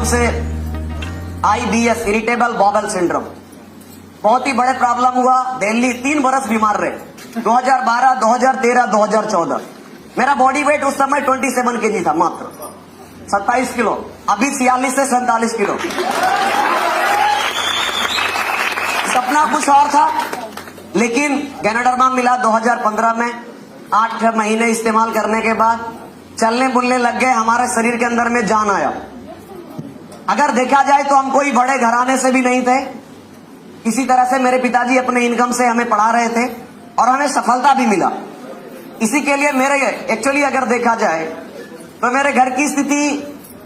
से IBS, irritable bowel syndrome, बहुत ही बड़े प्रॉब्लम हुआ। दिल्ली 3 बरस बीमार रहे, 2012, 2013, 2014। मेरा बॉडी वेट उस समय 27 kg था, मात्र 27 किलो। अभी 46 से 47 किलो। सपना कुछ और था, लेकिन गैनाडर्मा मिला 2015 में। 8 महीने इस्तेमाल करने के बाद चलने बुलने लग गए, हमारे शरीर के अंदर में जान आया। अगर देखा जाए तो हम कोई बड़े घराने से भी नहीं थे। इसी तरह से मेरे पिताजी अपने इनकम से हमें पढ़ा रहे थे और हमें सफलता भी मिला। इसी के लिए मेरे एक्चुअली अगर देखा जाए तो मेरे घर की स्थिति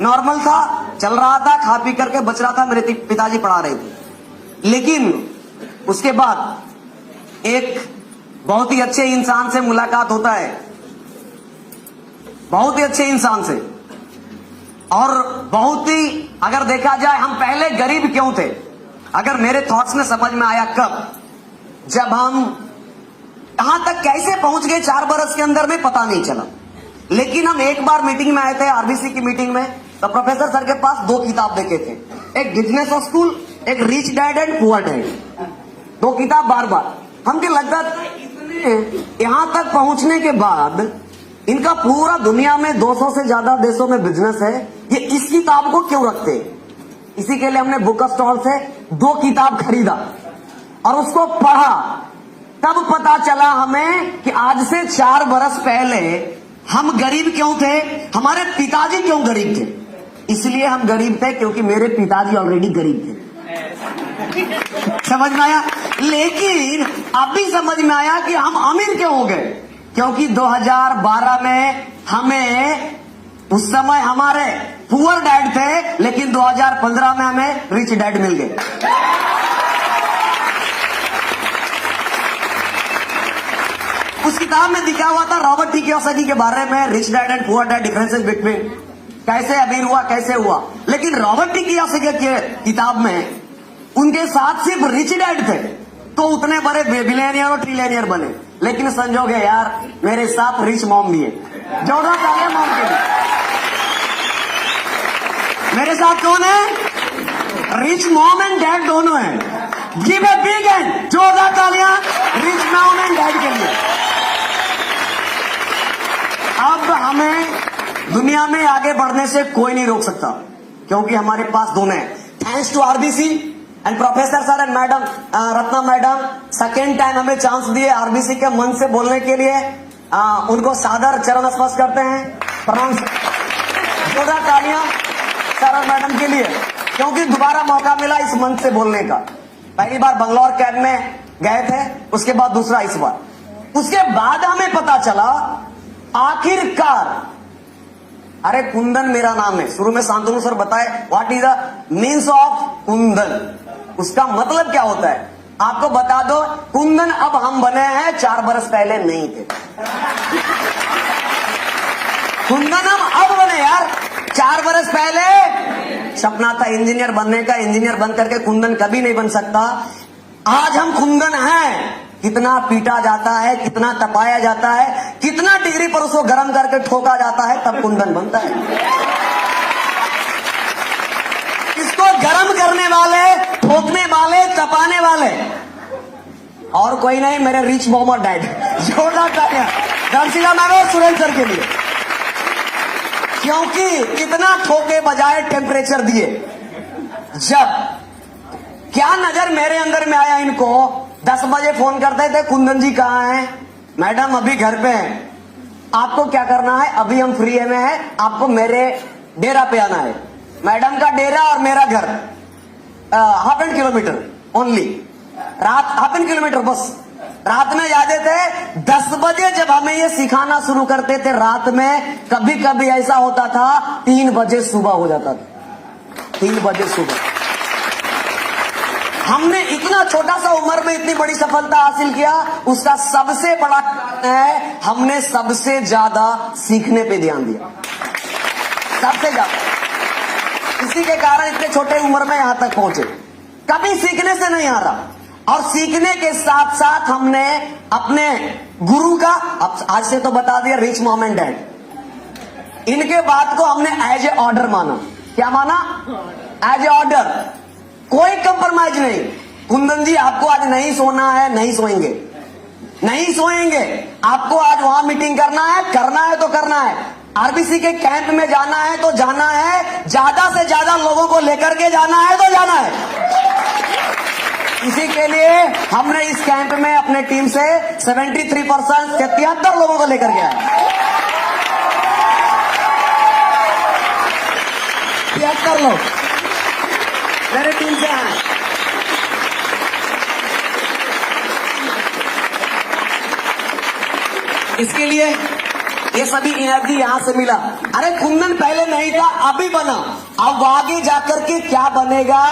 नॉर्मल था, चल रहा था, खा पी करके बच रहा था, मेरे पिताजी पढ़ा रहे थे। लेकिन उसके बाद एक बहुत ही अच्छे इंसान से मुलाकात होता है, बहुत ही अच्छे इंसान से। और बहुत ही अगर देखा जाए, हम पहले गरीब क्यों थे, अगर मेरे थॉट्स में समझ में आया कब, जब हम कहां तक कैसे पहुंच गए 4 बरस के अंदर में पता नहीं चला। लेकिन हम एक बार मीटिंग में आए थे, आरबीसी की मीटिंग में, तो प्रोफेसर सर के पास 2 किताब देखे थे, एक बिजनेस स्कूल, एक rich dad and poor dad. 2 किताब बार बार हमको लगता था इतने यहां तक पहुंचने के बाद इनका पूरा दुनिया में 200 से ज्यादा देशों में बिजनेस है, ये इस किताब को क्यों रखते। इसी के लिए हमने बुक स्टॉल से 2 किताब खरीदा और उसको पढ़ा। तब पता चला हमें कि आज से 4 बरस पहले हम गरीब क्यों थे, हमारे पिताजी क्यों गरीब थे। इसलिए हम गरीब थे क्योंकि मेरे पिताजी ऑलरेडी गरीब थे। समझ में आया। लेकिन अब भी समझ में आया कि हम अमीर क्यों हो गए, क्योंकि 2012 में हमें, उस समय हमारे पुअर डैड थे, लेकिन 2015 में हमें रिच डैड मिल गए। उस किताब में दिखा हुआ था रॉबर्ट टी कियोसाकी के बारे में, rich dad and poor dad, differences between, कैसे अमीर हुआ, कैसे हुआ। लेकिन रॉबर्ट टी कियोसाकी की किताब में उनके साथ सिर्फ रिच डैड थे, तो उतने बड़े बिलियनियर और ट्रिलियनियर बने। लेकिन संजोग है यार, मेरे साथ रिच मॉम भी है। जोड़ा तालियां मॉम के लिए। मेरे साथ कौन है? रिच मॉम एंड डैड दोनों हैं। गिव ए बिग हैंड, जोरदार तालियां रिच मॉम एंड डैड के लिए। अब हमें दुनिया में आगे बढ़ने से कोई नहीं रोक सकता, क्योंकि हमारे पास दोनों हैं। Thanks to RBC and professor sir and madam Ratna madam, second time हमें चांस दिए आरबीसी के मन से बोलने के लिए। उनको सादर चरण स्पर्श करते हैं, प्रणाम। जोरदार तालियां सर और मैडम के लिए, क्योंकि दोबारा मौका मिला इस मंच से बोलने का। पहली बार बंगलौर कैंप में गए थे, उसके बाद दूसरा इस बार। उसके बाद हमें पता चला आखिरकार, अरे कुंदन मेरा नाम है। शुरू में शांतनु सर बताए what is the means of Kundan, उसका मतलब क्या होता है। आपको बता दो, कुंदन अब हम बने हैं, 4 बरस पहले नहीं थे। कुंदन हम अब बने यार, 4 बरस पहले सपना था इंजीनियर बनने का, इंजीनियर बन करके कुंदन कभी नहीं बन सकता। आज हम कुंदन हैं। कितना पीटा जाता है, कितना तपाया जाता है, कितना डिग्री पर उसको गर्म करके ठोका जाता है, तब कुंदन बनता है। इसको गर्म करने वाले, ठोकने वाले, तपाने वाले और कोई नहीं, मेरे रिच मॉम और डैड। जोरदार तालियां दर्शिका मैम और सुरेंद्र सर के लिए, क्योंकि कितना ठोके बजाए टेम्परेचर दिए। जब क्या नजर मेरे अंदर में आया, इनको 10 बजे फोन करते थे, कुंदन जी कहाँ हैं? मैडम अभी घर पे हैं। आपको क्या करना है? अभी हम फ्री में हैं, आपको मेरे डेरा पे आना है। मैडम का डेरा और मेरा घर हाफ एन किलोमीटर ओनली, रात हाफ एन किलोमीटर बस। रात में जाते थे 10 बजे, जब हमें ये सिखाना शुरू करते थे रात में, कभी कभी ऐसा होता था 3 बजे सुबह हो जाता था। 3 बजे सुबह। हमने इतना छोटा सा उम्र में इतनी बड़ी सफलता हासिल किया, उसका सबसे बड़ा कारण है हमने सबसे ज्यादा सीखने पे ध्यान दिया, सबसे ज्यादा। इसी के कारण इतने छोटे उम्र में यहां तक पहुंचे। कभी सीखने से नहीं आ रहा, और सीखने के साथ साथ हमने अपने गुरु का, अब आज से तो बता दिया, रिच मॉम एंड डैड, इनके बात को हमने एज ए ऑर्डर माना क्या माना? एज ए ऑर्डर, कोई कंप्रोमाइज नहीं। कुंदन जी आपको आज नहीं सोना है, नहीं सोएंगे, नहीं सोएंगे। आपको आज वहां मीटिंग करना है तो करना है। आरबीसी के कैंप में जाना है तो जाना है, ज्यादा से ज्यादा लोगों को लेकर के जाना है तो जाना है। इसी के लिए हमने इस कैंप में अपने टीम से 73% 73 लोगों को लेकर के आए। 73 लोग मेरे टीम से आए। इसके लिए ये सभी एनर्जी यहां से मिला। अरे कुंदन पहले नहीं था, अभी बना। अब आगे जाकर के क्या बनेगा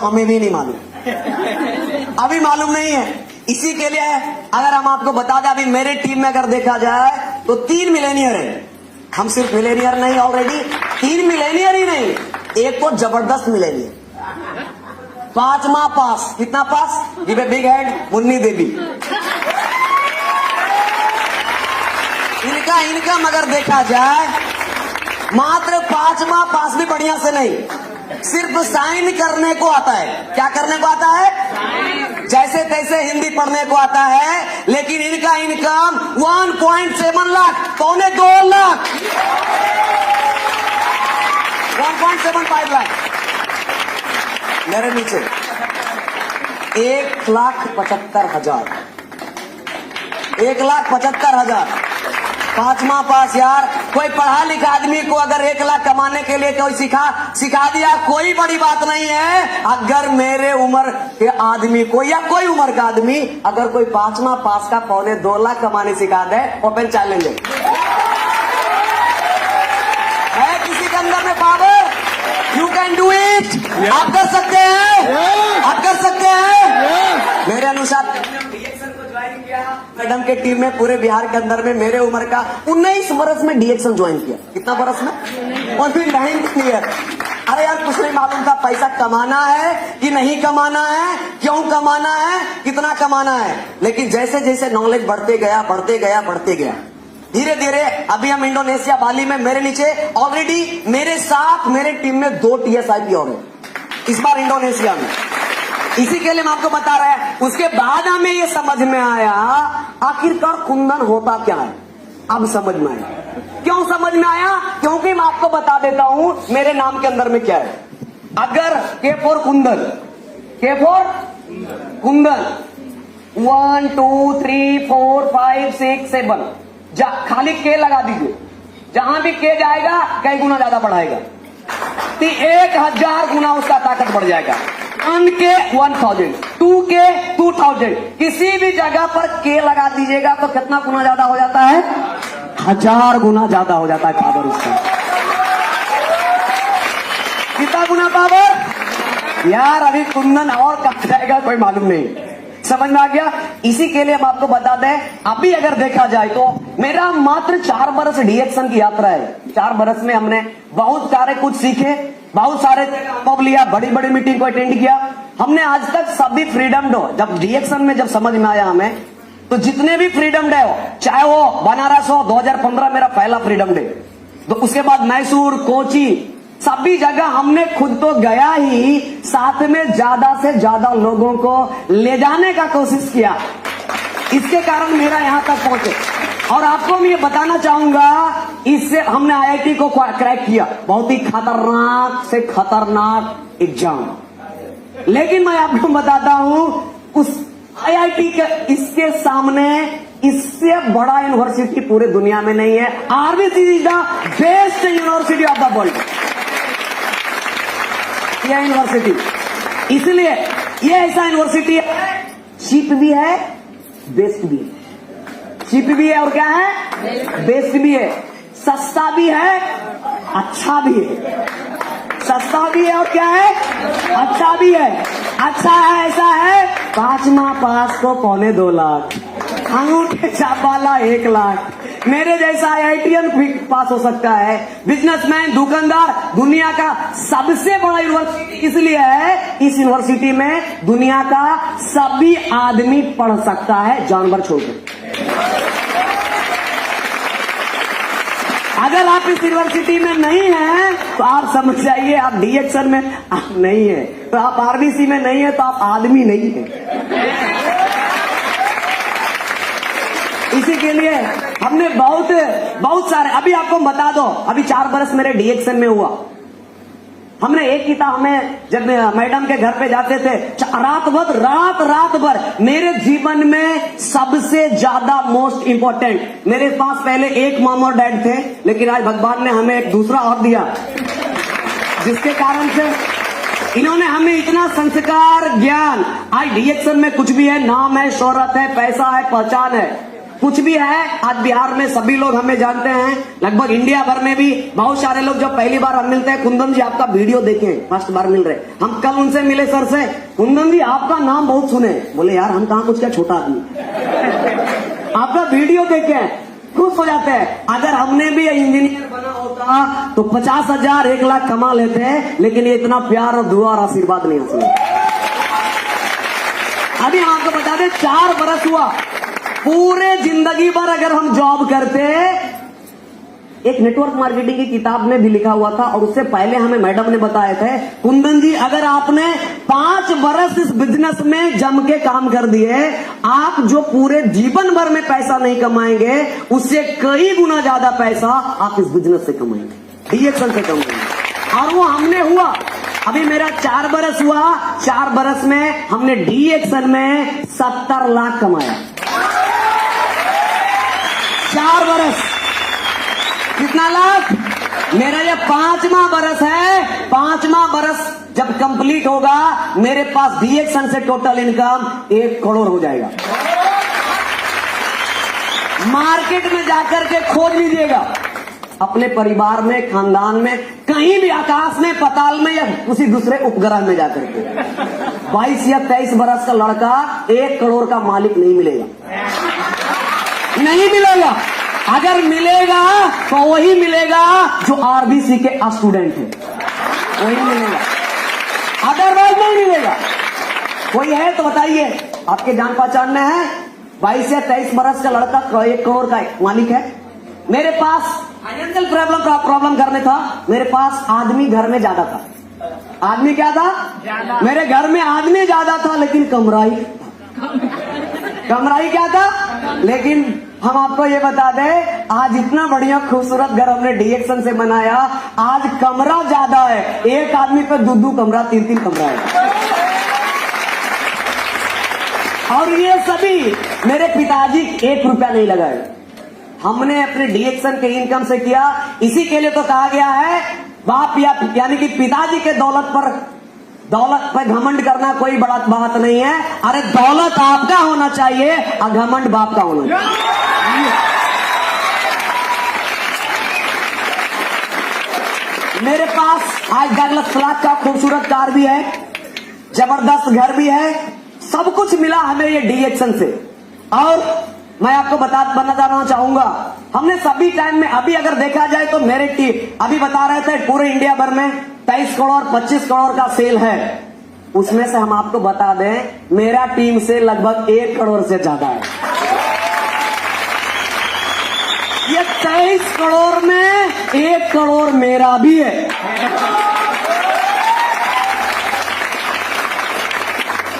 हमें भी नहीं मालूम, अभी मालूम नहीं है। इसी के लिए अगर हम आपको बता दें, अभी मेरे टीम में अगर देखा जाए तो 3 मिलेनियर है। हम सिर्फ मिलेनियर नहीं, ऑलरेडी 3 मिलेनियर ही नहीं, एक तो जबरदस्त मिलेनियर, 5वां पास। कितना पास? Give a big hand, Munni Devi. इनका इनकम अगर देखा जाए मात्र 5वां पास भी बढ़िया से नहीं, सिर्फ साइन करने को आता है। क्या करने को आता है? जैसे तैसे हिंदी पढ़ने को आता है। लेकिन इनका इनकम 1.7 लाख, 2.25 लाख, 1.75 लाख। मेरे नीचे 1,75,000, 1,75,000, 5वां पास। यार कोई पढ़ा लिखा आदमी को अगर 1 लाख कमाने के लिए कोई सिखा दिया, कोई बड़ी बात नहीं है। अगर मेरे उम्र के आदमी को या कोई उम्र का आदमी अगर कोई 5वां पास का 2.25 लाख कमाने सिखा दे, ओपन चैलेंज है किसी के अंदर में power. You can do it. आप कर सकते हैं, आप कर सकते हैं। मेरे अनुसार मैडम के टीम में पूरे बिहार के अंदर में मेरे उम्र का 19 वर्ष में डीएक्शन ज्वाइन किया। कितना वर्ष में? और फिर 9th ईयर। अरे यार कुछ नहीं मालूम था पैसा कमाना है कि नहीं कमाना है, क्यों कमाना है, कितना कमाना है। लेकिन जैसे जैसे नॉलेज बढ़ते गया, धीरे धीरे अभी हम इंडोनेशिया बाली में, मेरे नीचे ऑलरेडी मेरे साथ मेरे टीम में 2 TSIP और है इस बार इंडोनेशिया में। इसी के लिए मैं आपको बता रहा है। उसके बाद हमें ये समझ में आया आखिरकार कुंदन होता क्या है। अब समझ में आया। क्यों समझ में आया? क्योंकि मैं आपको बता देता हूं मेरे नाम के अंदर में क्या है। अगर K for Kundan, K for Kundan, 1 2 3 4 5 6 7, खाली K लगा दीजिए। जहां भी K जाएगा कई गुना ज्यादा बढ़ाएगा, 1000 गुना उसका ताकत बढ़ जाएगा। 1 के 1000, 2 के 2000, किसी भी जगह पर K लगा दीजिएगा तो कितना गुना ज्यादा हो जाता है? 1000 गुना ज्यादा हो जाता है पावर उसका। कितना गुना पावर? यार अभी कुंदन और कहा जाएगा कोई मालूम नहीं। समझ में आ गया? इसी के लिए हम आपको बता दें, अभी अगर देखा जाए तो मेरा मात्र 4 बरस डीएक्शन की यात्रा है। 4 बरस में हमने बहुत सारे कुछ सीखे, बहुत सारे अनुभव लिया, बड़ी बड़ी मीटिंग को अटेंड किया हमने। आज तक सभी फ्रीडम डे, जब डीएक्शन में जब समझ में आया हमें, तो जितने भी फ्रीडम डे हो, चाहे वो बनारस हो, 2015 मेरा पहला फ्रीडम डे, तो उसके बाद मैसूर, कोची, सभी जगह हमने खुद तो गया ही, साथ में ज्यादा से ज्यादा लोगों को ले जाने का कोशिश किया। इसके कारण मेरा यहां तक पहुंचे। और आपको मैं ये बताना चाहूंगा, इससे हमने आईआईटी को क्रैक किया, बहुत ही खतरनाक से खतरनाक एग्जाम। लेकिन मैं आपको बताता हूं, उस आईआईटी के इसके सामने इससे बड़ा यूनिवर्सिटी पूरे दुनिया में नहीं है। RBC is the best university of the world. यह यूनिवर्सिटी, इसलिए यह ऐसा यूनिवर्सिटी है, चीप भी है, बेस्ट भी है। चीप भी है और क्या है? बेस्ट भी है। सस्ता भी है, अच्छा भी है। सस्ता भी है और क्या है? अच्छा भी है। अच्छा है, ऐसा है 5वां पास को 2.25 लाख, अंगूठे छाप वाला 1 लाख। मेरे जैसा आईआईटीएन भी पास हो सकता है। बिजनेसमैन, दुकानदार, दुनिया का सबसे बड़ा यूनिवर्सिटी इसलिए है, इस यूनिवर्सिटी में दुनिया का सभी आदमी पढ़ सकता है, जानवर छोड़कर। अगर आप इस यूनिवर्सिटी में नहीं हैं तो आप समझ जाइए आप डीएक्सन में आप नहीं है, तो आप आरबीसी में नहीं है तो आप आदमी नहीं है। इसी के लिए हमने बहुत सारे, अभी आपको बता दो, अभी 4 बरस मेरे डीएक्सन में हुआ। हमने एक किताब, हमें जब मैडम के घर पे जाते थे रात भर मेरे जीवन में सबसे ज्यादा मोस्ट इंपॉर्टेंट, मेरे पास पहले एक मॉम और डैड थे, लेकिन आज भगवान ने हमें एक दूसरा और दिया, जिसके कारण से इन्होंने हमें इतना संस्कार, ज्ञान, आज डीएक्सन में कुछ भी है, नाम है, शोहरत है, पैसा है, पहचान है, कुछ भी है। आज बिहार में सभी लोग हमें जानते हैं, लगभग इंडिया भर में भी बहुत सारे लोग जब पहली बार हम मिलते हैं, कुंदन जी आपका वीडियो देखे, फर्स्ट बार मिल रहे, हम कल उनसे मिले सर से, कुंदन जी आपका नाम बहुत सुने, बोले यार हम कहाँ कुछ क्या छोटा आदमी, आपका वीडियो देखे खुश हो जाते हैं। अगर हमने भी इंजीनियर बना होता तो 50,000 1 लाख कमा लेते, लेकिन ये इतना प्यार और दुआ और आशीर्वाद नहीं हासिल। अभी हम आपको बता दें 4 बरस हुआ, पूरे जिंदगी भर अगर हम जॉब करते, एक नेटवर्क मार्केटिंग की किताब में भी लिखा हुआ था, और उससे पहले हमें मैडम ने बताए थे, कुंदन जी अगर आपने 5 बरस इस बिजनेस में जम के काम कर दिए, आप जो पूरे जीवन भर में पैसा नहीं कमाएंगे, उससे कई गुना ज्यादा पैसा आप इस बिजनेस से कमाएंगे, डीएक्सन से कमाएंगे। और वो हमने हुआ। अभी मेरा 4 बरस हुआ, 4 बरस में हमने डीएक्सन में 70 लाख कमाया। 4 बरस, कितना लाख? मेरा ये 5वां बरस है। 5वां बरस जब कंप्लीट होगा, मेरे पास डीएक्सन से टोटल इनकम 1 करोड़ हो जाएगा। मार्केट में जाकर के खोज लीजिएगा, अपने परिवार में, खानदान में, कहीं भी, आकाश में, पाताल में, या किसी दूसरे उपग्रह में जाकर के 22 या 23 बरस का लड़का 1 करोड़ का मालिक नहीं मिलेगा, नहीं मिलेगा। अगर मिलेगा तो वही मिलेगा जो आरबीसी के स्टूडेंट है, वही मिलेगा, अदरवाइज नहीं मिलेगा। कोई है तो बताइए, आपके जान पहचान में है 22 या 23 बरस का लड़का 1 करोड़ का मालिक है। मेरे पास फाइनेंशियल प्रॉब्लम करने था, मेरे पास आदमी घर में ज्यादा था। आदमी क्या था? मेरे घर में आदमी ज्यादा था, लेकिन कमराई क्या था? लेकिन हम आपको ये बता दें, आज इतना बढ़िया खूबसूरत घर हमने डीएक्सन से बनाया, आज कमरा ज्यादा है, एक आदमी पे 2 कमरा, 3 कमरा है। और ये सभी मेरे पिताजी 1 रुपया नहीं लगाए, हमने अपने डीएक्सन के इनकम से किया। इसी के लिए तो कहा गया है, बाप यानी कि पिताजी के दौलत पर घमंड करना कोई बड़ा बात नहीं है। अरे दौलत आपका होना चाहिए और घमंड बाप का होना चाहिए। मेरे पास आज 10 लाख का खूबसूरत कार भी है, जबरदस्त घर भी है, सब कुछ मिला हमें ये डीएक्सन से। और मैं आपको बताना चाहूंगा, हमने सभी टाइम में, अभी अगर देखा जाए तो मेरे टीम अभी बता रहे थे पूरे इंडिया भर में 23 करोड़ 25 करोड़ का सेल है, उसमें से हम आपको बता दें मेरा टीम से लगभग 1 करोड़ से ज्यादा है। ये 23 करोड़ में 1 करोड़ मेरा भी है।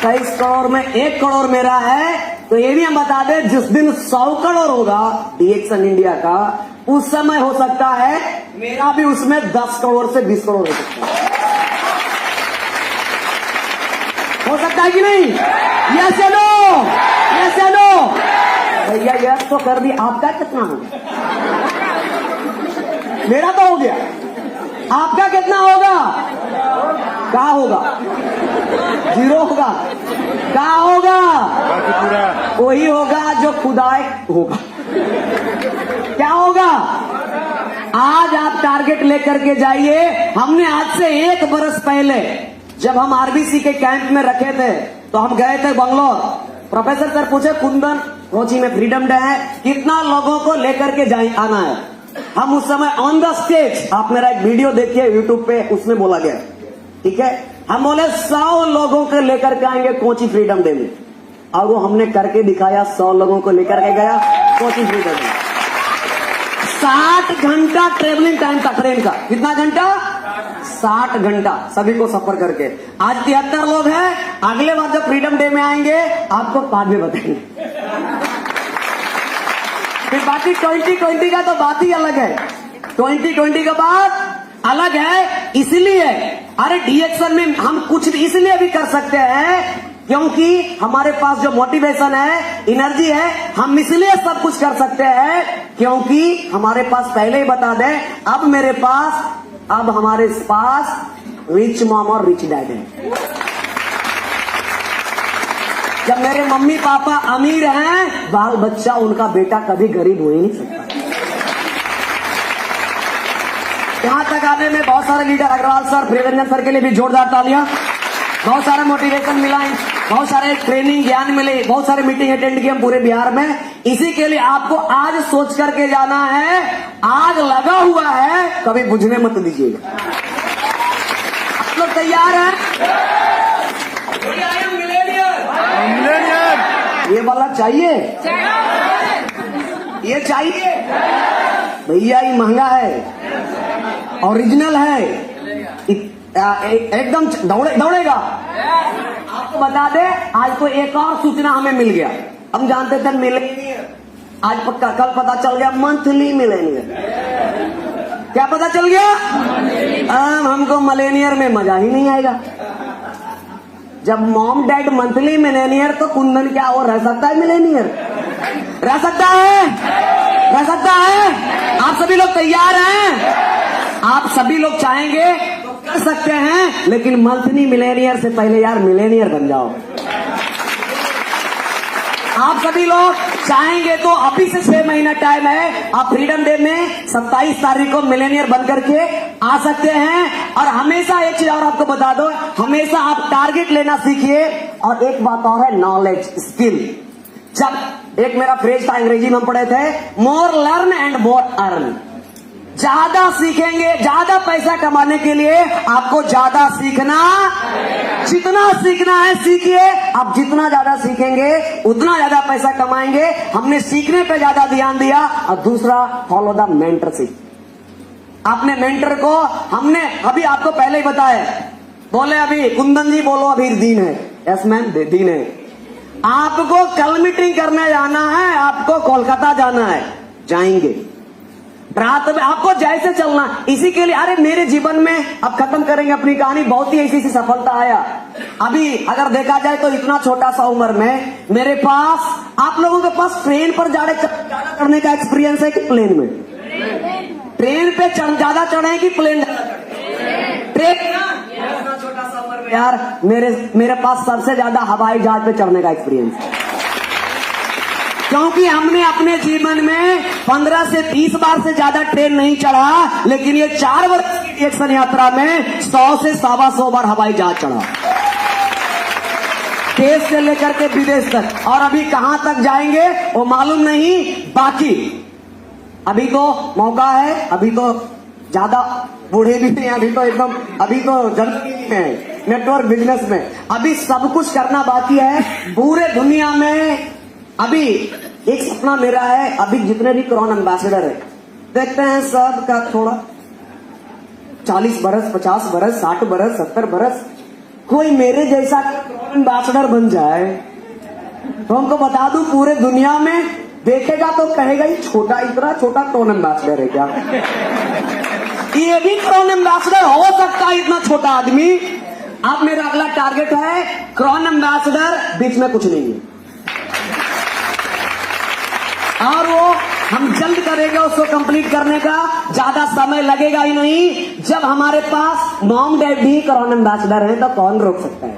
23 करोड़ में 1 करोड़ मेरा है। तो ये भी हम बता दें, जिस दिन 100 करोड़ होगा डीएक्सन इंडिया का, उस समय हो सकता है मेरा भी उसमें 10 करोड़ से 20 करोड़ हो सकता है। हो सकता है कि नहीं? यस या नो? यस या नो? भैया यस तो कर दी। आपका कितना होगा? मेरा तो हो गया, आपका कितना होगा? क्या होगा? 0 होगा। क्या होगा? वही होगा जो खुदाए होगा। क्या होगा? आज आप टारगेट लेकर के जाइए। हमने आज से 1 बरस पहले जब हम आरबीसी के कैंप में रखे थे, तो हम गए थे बंगलोर। प्रोफेसर सर पूछे, कुंदन कोची में फ्रीडम डे है, कितना लोगों को लेकर के आना है? हम उस समय ऑन द स्टेज, आप मेरा एक वीडियो देखिए यूट्यूब पे, उसमें बोला गया, ठीक है, हम बोले 100 लोगों को लेकर के आएंगे कोची फ्रीडम डे में। और वो हमने करके दिखाया, 100 लोगों को लेकर के गया कोची फ्रीडम डे। 60 घंटा ट्रेवलिंग टाइम था ट्रेन का। कितना घंटा? 60 घंटा सभी को सफर करके। आज 73 लोग हैं। अगले बार जब फ्रीडम डे में आएंगे आपको बाद में बताएंगे। फिर बाकी 2020 का तो बात ही अलग है। 2020 का बात अलग है। इसलिए अरे डीएक्शन में हम कुछ इसलिए भी कर सकते हैं क्योंकि हमारे पास जो मोटिवेशन है, एनर्जी है, हम इसलिए सब कुछ कर सकते हैं क्योंकि हमारे पास पहले ही बता दें, अब हमारे पास रिच मॉम और रिच डैड है। जब मेरे मम्मी पापा अमीर हैं, बाल बच्चा उनका बेटा कभी गरीब हो ही नहीं सकता। यहां तक आने में बहुत सारे leader, Agarwal sir, Priyaranjan sir के लिए भी जोरदार तालियां। बहुत सारा मोटिवेशन मिला, बहुत सारे ट्रेनिंग ज्ञान मिले, बहुत सारे मीटिंग अटेंड किए हम पूरे बिहार में। इसी के लिए आपको आज सोच करके जाना है। आग लगा हुआ है, कभी बुझने मत दीजिएगा। आप लोग तैयार हैं? ये वाला चाहिए, ये चाहिए भैया, ये महंगा है, ओरिजिनल है, एकदम दौड़ेगा। आपको बता दे, आज तो एक और सूचना हमें मिल गया। हम जानते थे मिलेनियर, आज कल पता चल गया मंथली मिलेनियर। क्या पता चल गया? हमको मिलेनियर में मजा ही नहीं आएगा। जब मॉम डैड मंथली मिलेनियर, तो कुंदन क्या और रह सकता है मिलेनियर? रह सकता है, रह सकता है। आप सभी लोग तैयार हैं? आप सभी लोग चाहेंगे तो कर सकते हैं, लेकिन मंथली मिलेनियर से पहले यार मिलेनियर बन जाओ। आप सभी लोग चाहेंगे तो अभी से 6 महीना टाइम है। आप फ्रीडम डे में 27 तारीख को मिलेनियर बन करके आ सकते हैं। और हमेशा एक चीज और आपको बता दो, हमेशा आप टारगेट लेना सीखिए। और एक बात और है, नॉलेज, स्किल। जब एक मेरा फ्रेज था, अंग्रेजी में हम पढ़े थे, मोर लर्न एंड मोर अर्न। ज्यादा सीखेंगे, ज्यादा पैसा कमाने के लिए आपको ज्यादा सीखना, जितना सीखना है सीखिए। आप जितना ज्यादा सीखेंगे उतना ज्यादा पैसा कमाएंगे। हमने सीखने पे ज्यादा ध्यान दिया। और दूसरा, फॉलो द मेंटरशिप। आपने मेंटर को, हमने अभी आपको पहले ही बताया, बोले अभी कुंदन जी बोलो अभी दिन है। यस मैम, दिन है। आपको कल मीटिंग करने जाना है, आपको कोलकाता जाना है, जाएंगे। रात में आपको जैसे चलना, इसी के लिए अरे मेरे जीवन में, अब खत्म करेंगे अपनी कहानी, बहुत ही ऐसी सफलता आया। अभी अगर देखा जाए तो इतना छोटा सा उम्र में मेरे पास, आप लोगों के पास ट्रेन पर जाना करने का एक्सपीरियंस है कि प्लेन में? ट्रेन पे ज्यादा चढ़े कि प्लेन? ट्रेन। इतना छोटा सा उम्र में यार मेरे पास सबसे ज्यादा हवाई जहाज पे चढ़ने का एक्सपीरियंस है। क्योंकि हमने अपने जीवन में 15 से 20 बार से ज्यादा ट्रेन नहीं चढ़ा, लेकिन ये 4 वर्ष की एक्शन यात्रा में 100 से 125 बार हवाई जहाज चढ़ा, देश से लेकर के विदेश तक। और अभी कहां तक जाएंगे वो मालूम नहीं। बाकी अभी तो मौका है, अभी तो ज्यादा बूढ़े भी नहीं, अभी तो जल्दी है नेटवर्क बिजनेस में, अभी सब कुछ करना बाकी है पूरे दुनिया में। अभी एक सपना मेरा है, अभी जितने भी कोरोना एम्बेसडर है, देखते हैं सब का थोड़ा 40 बरस, 50 बरस, 60 बरस, 70 बरस, कोई मेरे जैसा कोरोना एम्बेसडर बन जाए तो हमको बता दूं, पूरे दुनिया में देखेगा तो कहेगा ही छोटा, इतना छोटा कोरोना एम्बेसडर है क्या? ये भी कोरोना एम्बेसडर हो सकता है, इतना छोटा आदमी। अब मेरा अगला टारगेट है कोरोना एम्बेसडर, बीच में कुछ नहीं है, और वो हम जल्द करेंगे उसको कंप्लीट करने का। ज्यादा समय लगेगा ही नहीं। जब हमारे पास मॉम डैड भी कोरोना एम्बेसडर है तो कौन रोक सकता है?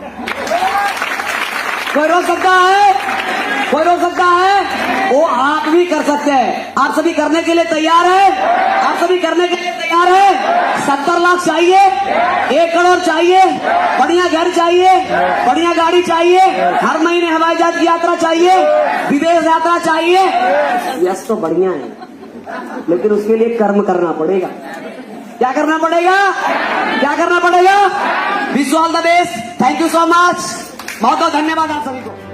कोई रोक सकता है? कोई रोक सकता है? वो आप भी कर सकते हैं। आप सभी करने के लिए तैयार है? आप सभी करने के लिए तैयार है? 70 लाख चाहिए, 1 करोड़ चाहिए, बढ़िया घर चाहिए, बढ़िया गाड़ी चाहिए, हर महीने हवाई जहाज की यात्रा चाहिए, विदेश यात्रा चाहिए। यस तो बढ़िया है, लेकिन उसके लिए कर्म करना पड़ेगा। क्या करना पड़ेगा? क्या करना पड़ेगा? Wish you all the best. Thank you so much. बहुत बहुत धन्यवाद आप सभी को।